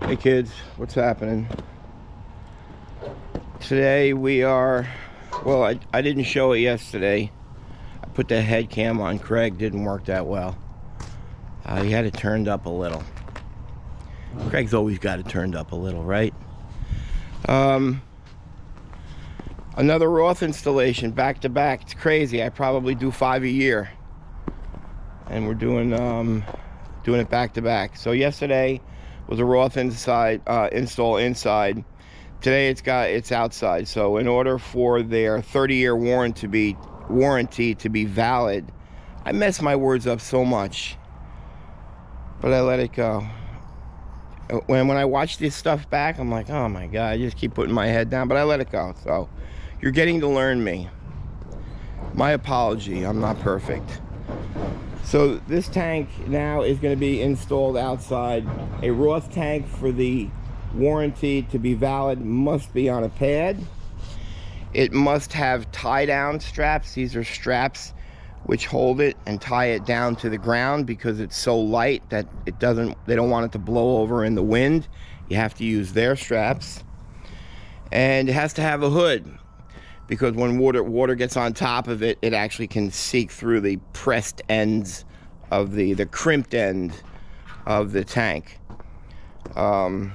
Hey kids, what's happening? Today we are, well, I didn't show it yesterday. I put the head cam on Craig, didn't work that well. He had it turned up a little. Craig's always got it turned up a little, right? Another ROTH installation, back to back. It's crazy. I probably do 5 a year. And we're doing it back to back. So yesterday was a ROTH install inside. Today it's outside. So in order for their 30-year warranty to be valid, I mess my words up so much, but I let it go. When I watch this stuff back, I'm like, oh my God, I just keep putting my head down, but I let it go. So you're getting to learn me. My apology, I'm not perfect. So this tank now is going to be installed outside. A ROTH tank, for the warranty to be valid, must be on a pad. It must have tie-down straps. These are straps which hold it and tie it down to the ground because it's so light that they don't want it to blow over in the wind. You have to use their straps. And it has to have a hood, because when water gets on top of it, it actually can seep through the pressed ends of the crimped end of the tank. So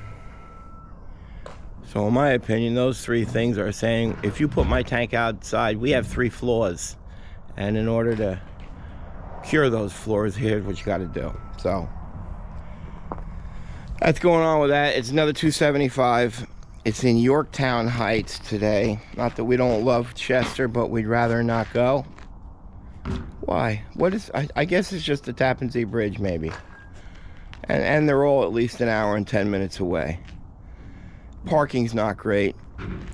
in my opinion, those three things are saying, if you put my tank outside, we have 3 floors. And in order to cure those floors, here's what you got to do. So that's going on with that. It's another $275. It's in Yorktown Heights today. Not that we don't love Chester, but we'd rather not go. Why? What is? I guess it's just the Tappan Zee Bridge, maybe. And they're all at least an hour and 10 minutes away. Parking's not great.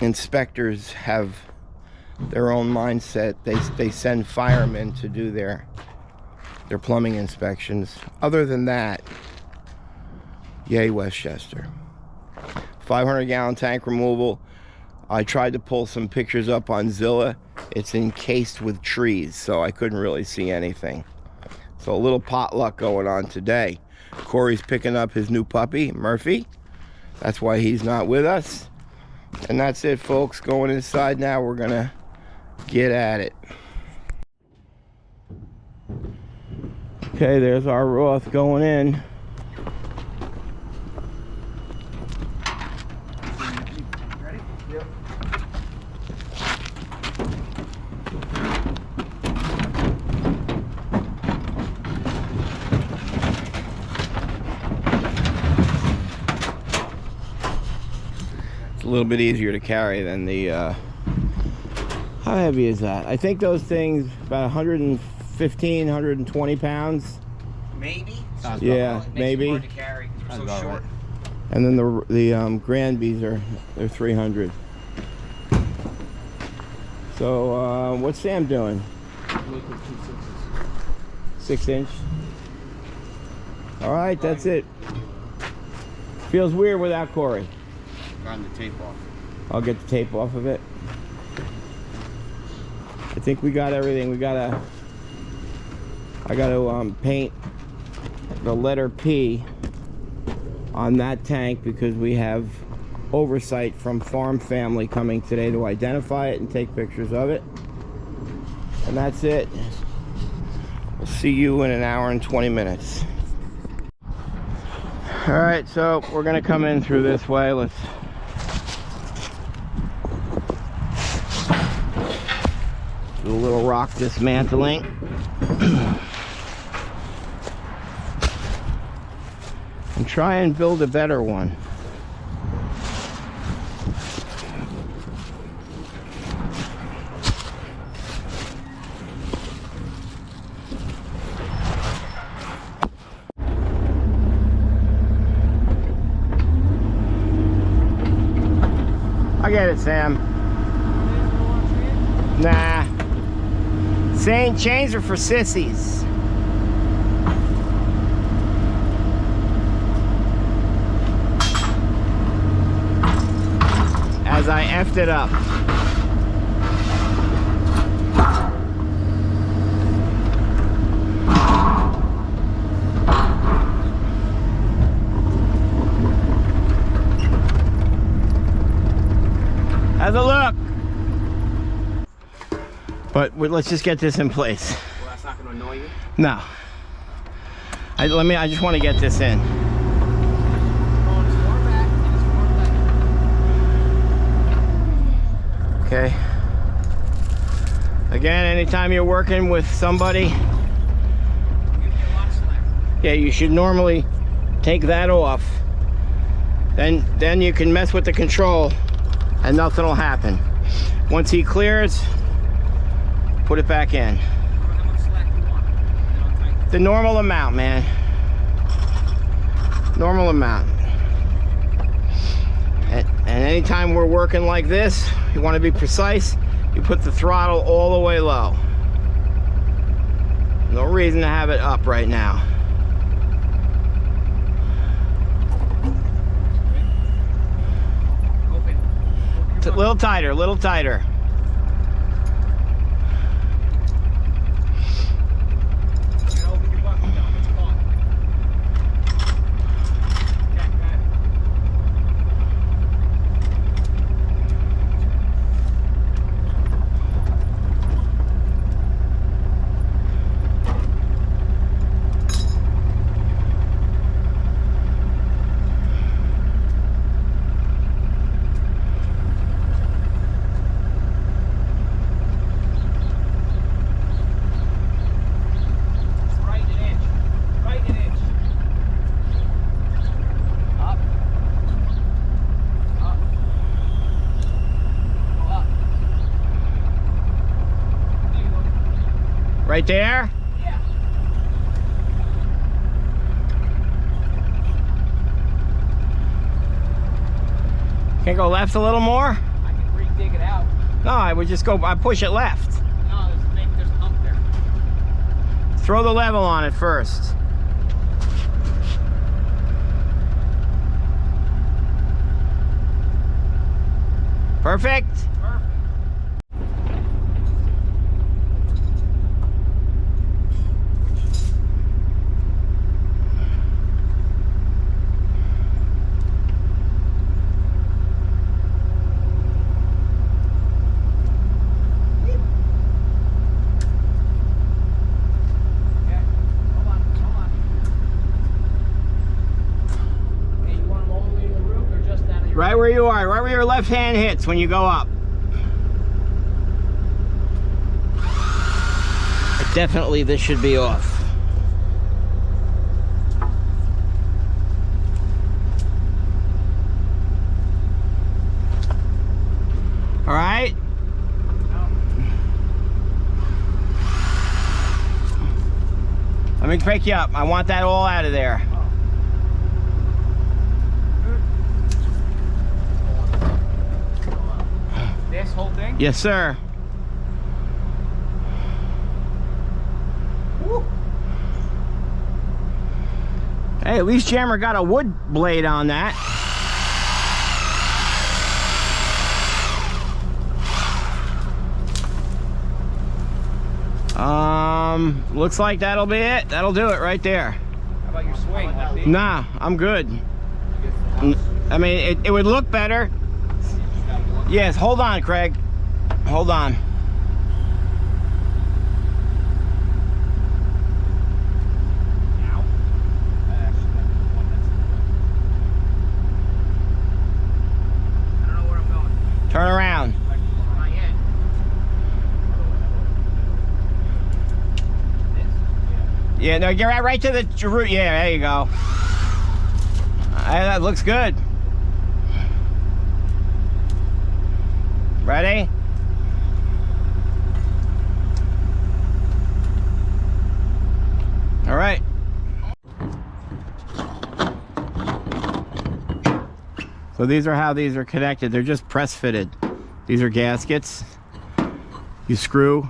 Inspectors have their own mindset. They send firemen to do their plumbing inspections. Other than that, yay Westchester. 500-gallon tank removal. I tried to pull some pictures up on Zilla. It's encased with trees, so I couldn't really see anything. So a little potluck going on today. Corey's picking up his new puppy, Murphy. That's why he's not with us. And that's it, folks. Going inside now. We're gonna get at it. Okay, there's our ROTH going in. A little bit easier to carry than the how heavy is that? I think those things about 115, 120 pounds. Maybe. Sounds yeah, maybe. Hard to carry because we're so short. Right. And then the Granbys they're 300. So what's Sam doing? 6 inch. All right, that's it. Feels weird without Corey. On the tape off. I'll get the tape off of it. I think we got everything. I gotta paint the letter P on that tank because we have oversight from Farm Family coming today to identify it and take pictures of it. And that's it. We'll see you in an hour and 20 minutes. All right, so we're gonna come in through this way. Let's do a little rock dismantling. And try and build a better one. I get it, Sam. Nah. Saying chains are for sissies. As I effed it up. But let's just get this in place. Well, that's not going to annoy you? No. I just want to get this in. Okay. Again, anytime you're working with somebody, yeah, you should normally take that off. Then you can mess with the control and nothing will happen. Once he clears, put it back in. The normal amount, man. Normal amount. And anytime we're working like this, you want to be precise, you put the throttle all the way low. No reason to have it up right now. It's a little tighter, a little tighter. Right there? Yeah. Can't go left a little more? I can re-dig it out. No, I would just go, I push it left. No, there's a hump there. Throw the level on it first. Perfect? Perfect. Right where you are, right where your left hand hits when you go up. Definitely this should be off. All right. Let me pick you up. I want that all out of there. This whole thing? Yes, sir. Woo. Hey, at least Jammer got a wood blade on that. Looks like that'll be it. That'll do it right there. How about your swing? Nah, I'm good. I mean, it would look better. Yes, hold on, Craig. Hold on. Now? I don't know where I'm going. Turn around. Not yet. This? Yeah, no, get right to the root. Yeah, there you go. That looks good. Ready? All right. So these are how these are connected. They're just press fitted. These are gaskets. You screw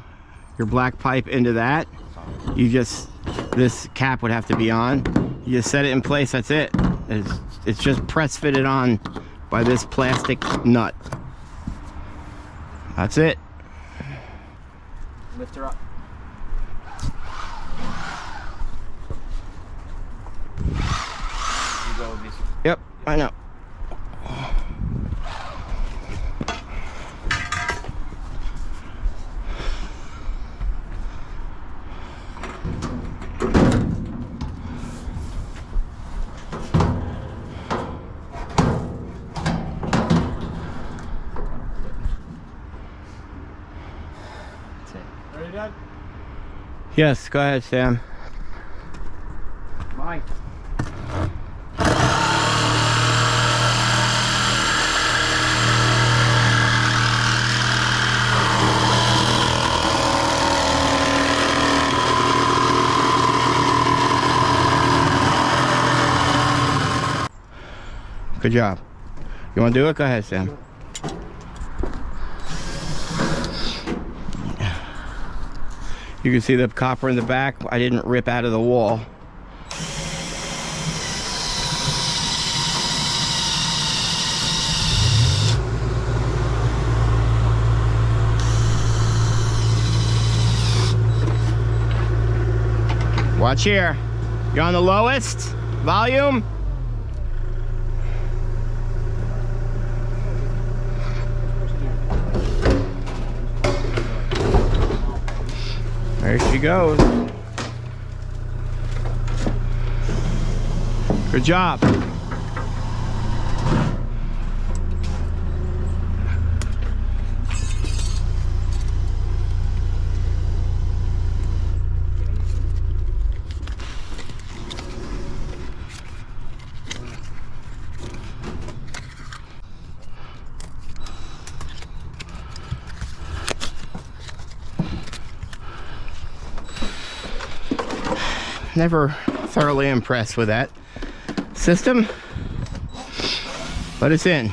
your black pipe into that. You just, this cap would have to be on. You just set it in place, that's it. It's just press fitted on by this plastic nut. That's it. Lift her up. You go with this. Yep, I know. Yes, go ahead, Sam. Mike. Good job. You want to do it? Go ahead, Sam. You can see the copper in the back. I didn't rip out of the wall. Watch here. You're on the lowest volume. There she goes. Good job. Never thoroughly impressed with that system, but it's in.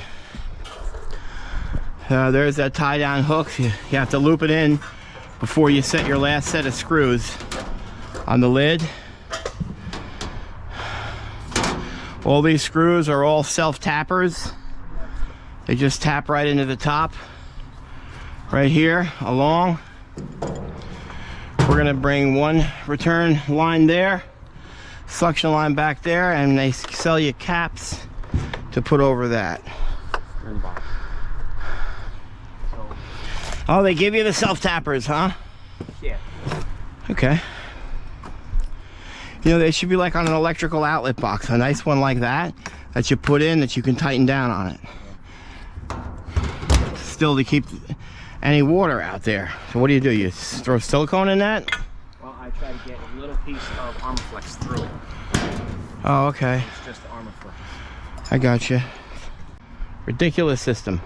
There's that tie down hook. You have to loop it in before you set your last set of screws on the lid. All these screws are all self tappers. They just tap right into the top right here along. We're gonna bring one return line there, suction line back there, and they sell you caps to put over that. Oh, they give you the self-tappers, huh? Yeah. Okay. You know, they should be like on an electrical outlet box, a nice one like that you put in that you can tighten down on it. Still to keep any water out there. So what do? You throw silicone in that? Well, I try to get a little piece of Armorflex through it. Oh, okay. It's just Armorflex. I gotcha. Ridiculous system.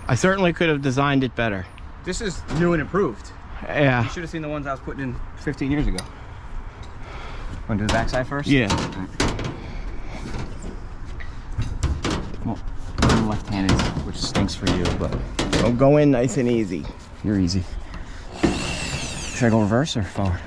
I certainly could have designed it better. This is new and improved. Yeah. You should have seen the ones I was putting in 15 years ago. Want to do the backside first? Yeah. Well, I'm left-handed, which stinks for you, but So go in nice and easy. you're easy. Should I go reverse or forward?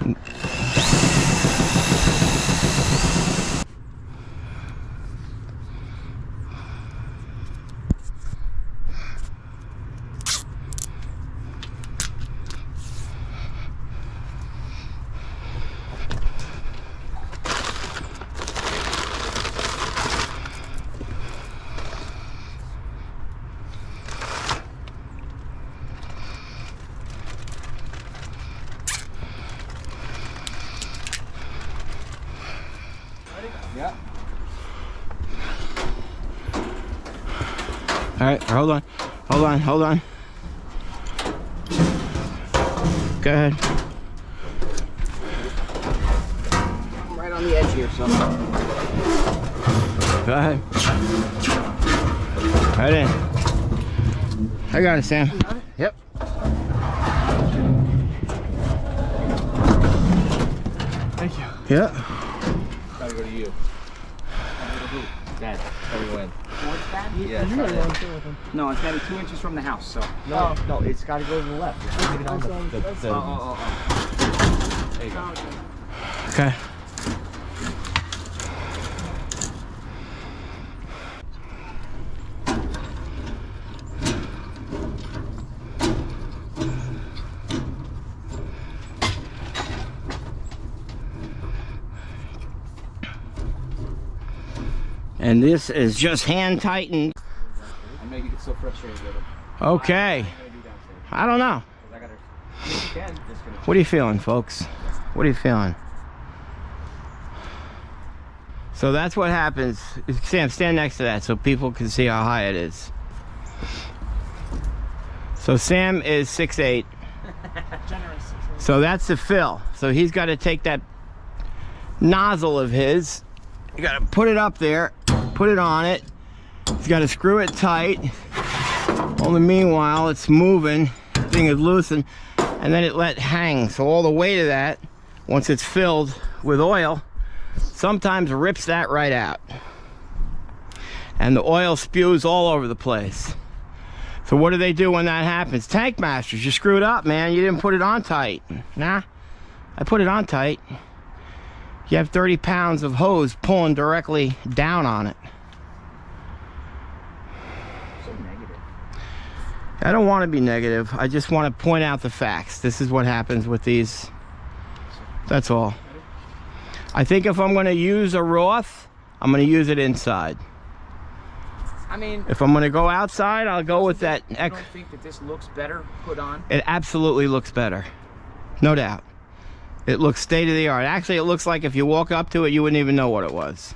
Yeah. All right, hold on. Go ahead. I'm right on the edge here, so. Go ahead. Right in. I got it, Sam. Yep. Thank you. Yep. Gotta go to you. Dad, gotta go in. What's that? Yeah, try that. No, it's gotta be 2 inches from the house, so. No, no, it's got to go to the left. It's got to get on the There you go. Okay. And this is just hand tightened. I know you get so frustrated with it. Okay. What am I gonna do downstairs? I don't know. 'Cause I gotta. If you can, just gonna. What are you feeling, folks? What are you feeling? So that's what happens. Sam, stand next to that so people can see how high it is. So Sam is 6'8". Generous. So that's the fill. So he's got to take that nozzle of his. You got to put it up there, put it on it. He's got to screw it tight. Only meanwhile, it's moving. The thing is loosened, and then it let hang. So all the weight of that, once it's filled with oil, sometimes rips that right out. And the oil spews all over the place. So what do they do when that happens? Tank masters, you screwed up, man. You didn't put it on tight. Nah, I put it on tight. You have 30 pounds of hose pulling directly down on it. So negative. I don't want to be negative. I just want to point out the facts. This is what happens with these. That's all. I think if I'm going to use a ROTH, I'm going to use it inside. I mean, If I'm going to go outside, I'll go with that. you don't think that this looks better put on? It absolutely looks better. No doubt. It looks state of the art. Actually, it looks like if you walk up to it, you wouldn't even know what it was.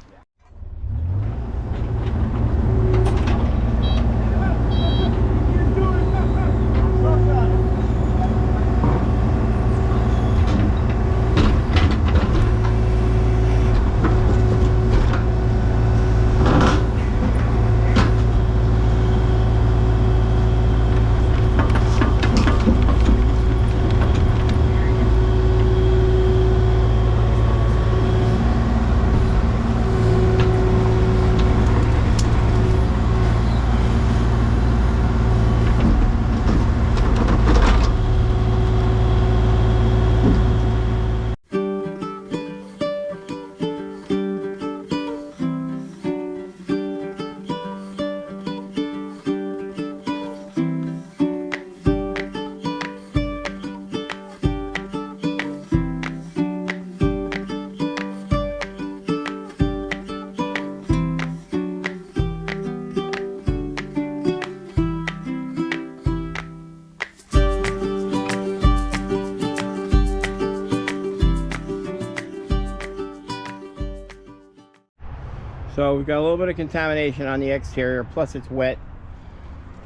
So we've got a little bit of contamination on the exterior, plus it's wet.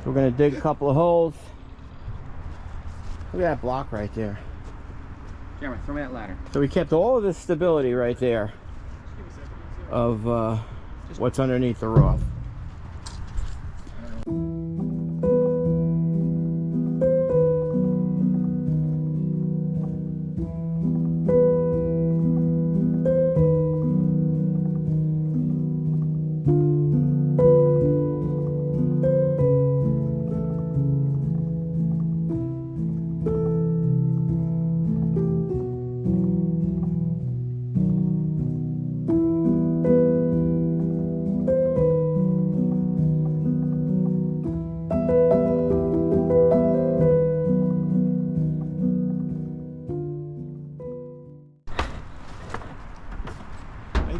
So we're going to dig a couple of holes. Look at that block right there. Jeremy, throw me that ladder. So we kept all of this stability right there of what's underneath the ROTH.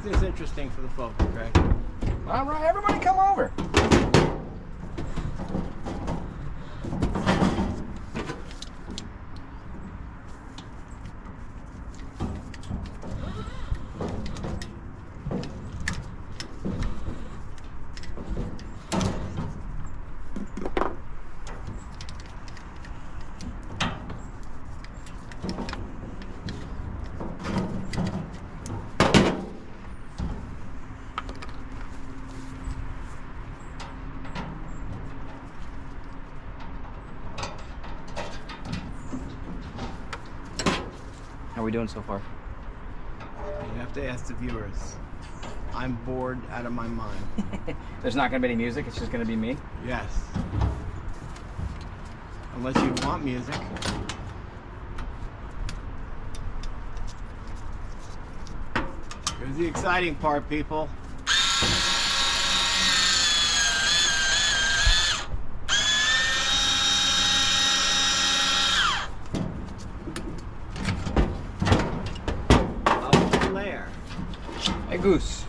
This is interesting for the folks, Greg. All right, everybody come over. How are we doing so far? You have to ask the viewers. I'm bored out of my mind. There's not going to be any music, it's just going to be me? Yes. Unless you want music. Here's the exciting part, people. Hey, Goose.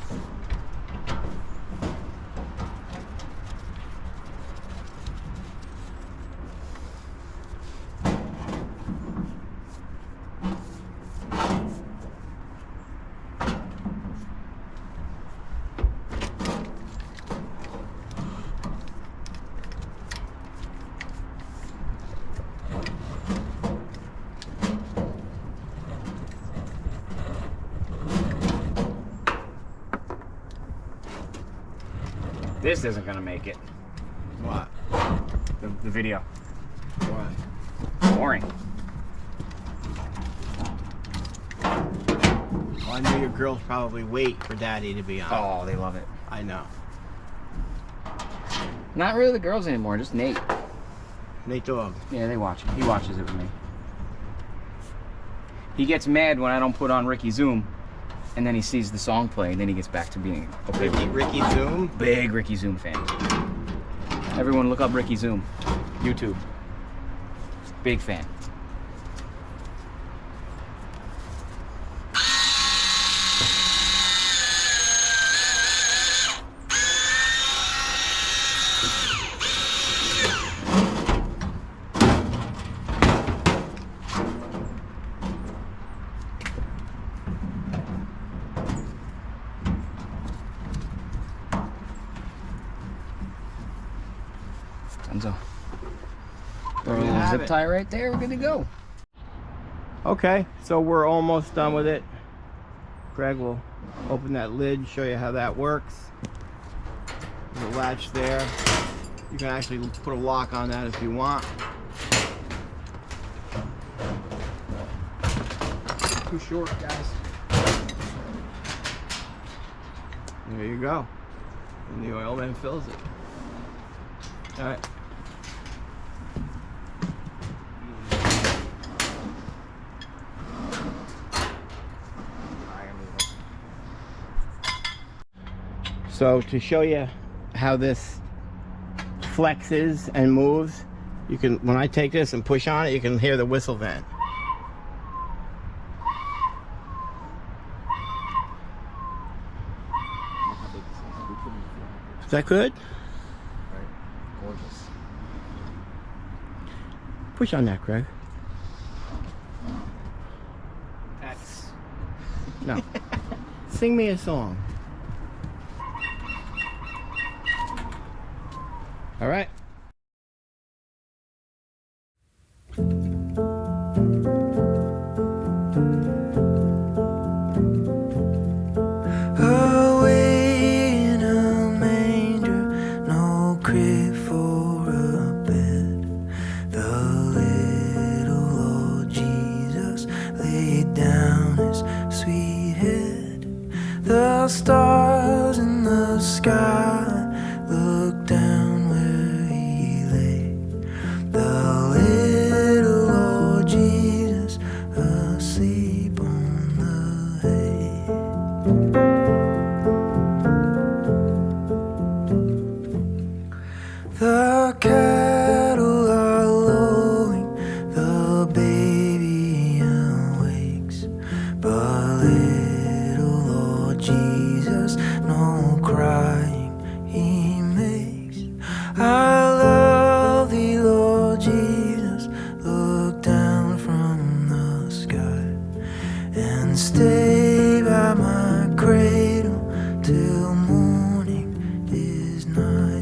This isn't gonna make it. What? The video. Why? Boring. Well, I know your girls probably wait for Daddy to be on. Oh, they love it. I know. Not really the girls anymore, just Nate. Nate Dogg. Yeah, they watch it. He watches it with me. He gets mad when I don't put on Ricky Zoom, and then he sees the song play, and then he gets back to being a big Ricky Zoom? big Ricky Zoom fan. Everyone look up Ricky Zoom. YouTube. Big fan. Enzo. Throw a little have zip it. tie right there, we're good to go. Okay, so we're almost done with it. Greg will open that lid, show you how that works. There's a latch there. You can actually put a lock on that if you want. Too short, guys. There you go. And the oilman fills it. All right. So to show you how this flexes and moves, you can, when I take this and push on it, you can hear the whistle vent. Is that good? Gorgeous. Push on that, Greg. That's No. Sing me a song. All right. Away in a manger, no crib for a bed. The little Lord Jesus laid down his sweet head. The stars in the sky looked down where he lay. The little Lord Jesus asleep on the hay. The cattle are lowing, the baby awakes, but little Lord Jesus, no crying he makes. I love thee, Lord Jesus, look down from the sky and stay by my cradle till morning is nigh.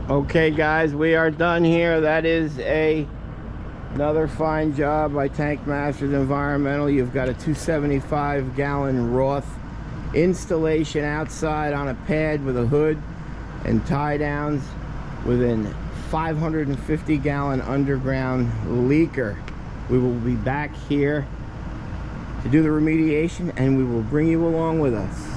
Okay guys, we are done here. That is another fine job by Tank Masters Environmental. You've got a 275 gallon ROTH installation outside on a pad with a hood and tie downs with a 550 gallon underground leaker. We will be back here to do the remediation and we will bring you along with us.